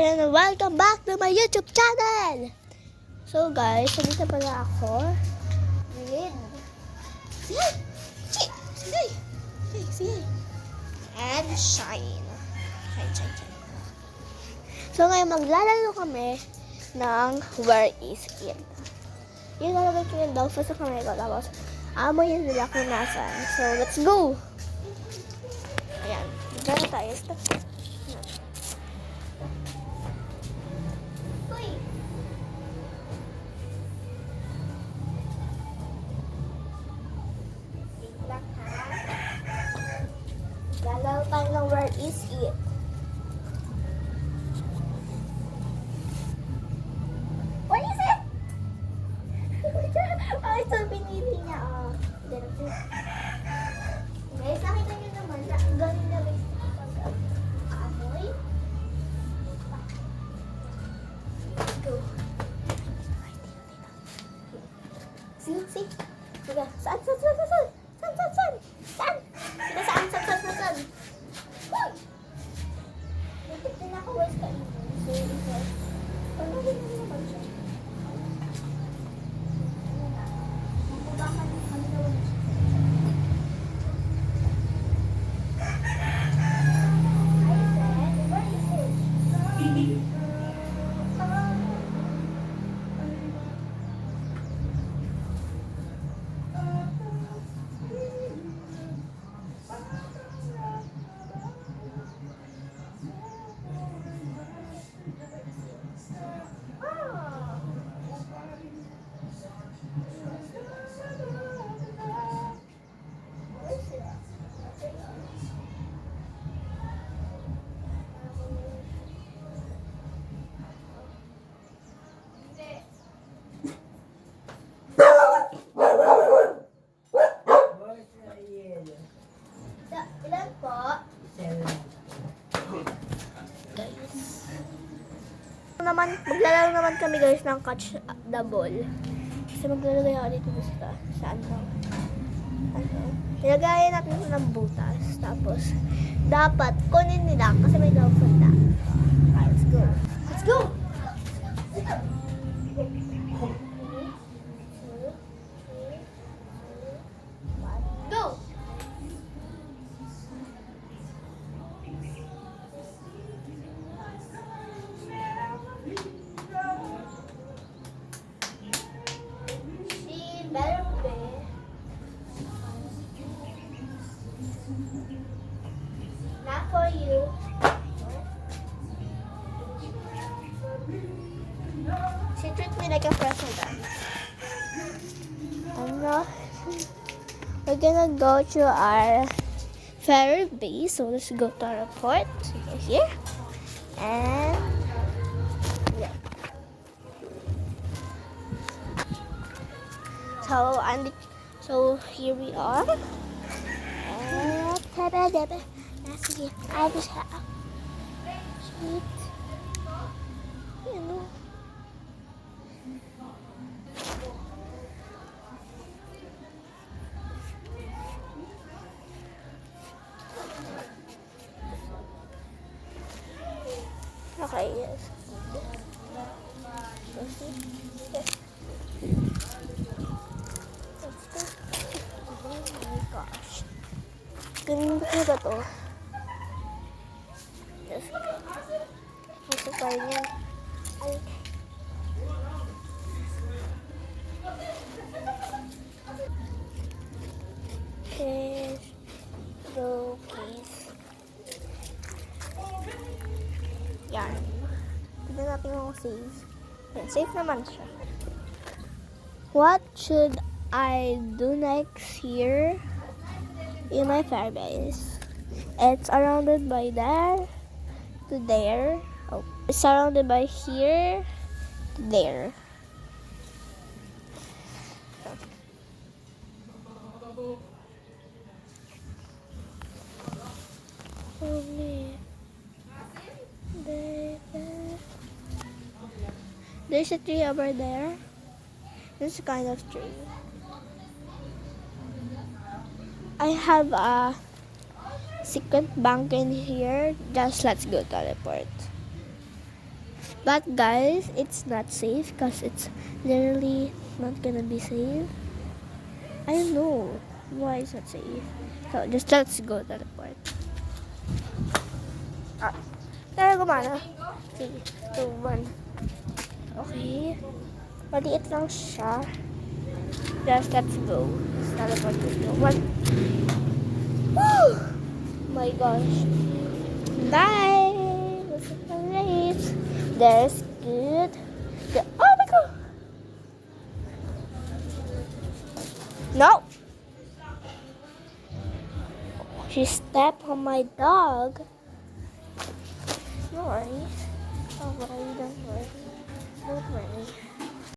and welcome back to my YouTube channel! So guys, nandito pala ako with Sige! And Shine. So ngayon maglalaro kami ng Where is it? Yung lalagay ko yung dog sa kamay ko, tapos amoyin nila kung nasan. So let's go! Ayan, dyan tayo. Lalaro tayo ng Where is it? Where is it? Ay, ito pinili niya. Guys, nakita niyo naman, ganun na rin pag-amoy. Go. See? Sige, saan? Saan? Uy! Nagtip din ako, where's ka ito? Pagkakit na naman siya. Mabubakan yung kami na wala siya. Where is it? Ilan po? 7. Guys. Maglalaro naman kami guys ng catch the ball. Kasi maglalagay ako dito sa ano. Ilagayin natin ito ng butas. Tapos, dapat kunin nila kasi may daw punta. Okay, let's go. Let's go! Go! Better be. Not for you. She treats me like a president. We're gonna go to our ferry base. So let's go to our port. So go here. And yeah. So here we are. Sige, I was sweet. You know. Okay, yes. Ganun ba talaga to? Yes. Gusto pa rin yan. Ay. Case. Go case. Yan. Tignan natin yung safe. Yan, safe naman siya. What should I do next here? In my fair base. It's surrounded by there to there. Oh, it's surrounded by here to there. There's a tree over there. This kind of tree. I have a secret bank in here. Just let's go teleport. But guys, it's not safe because it's literally not gonna be safe. I know why it's not safe. So just let's go teleport. Ah, tara gumana. 3, 2, 1. Okay. Maliit lang siya. Just let's go. Let's teleport to the one. Woo! My gosh. Bye! This is the race. There's good. Oh my god! No! She stepped on my dog. No worries. Don't worry, don't worry. Don't worry.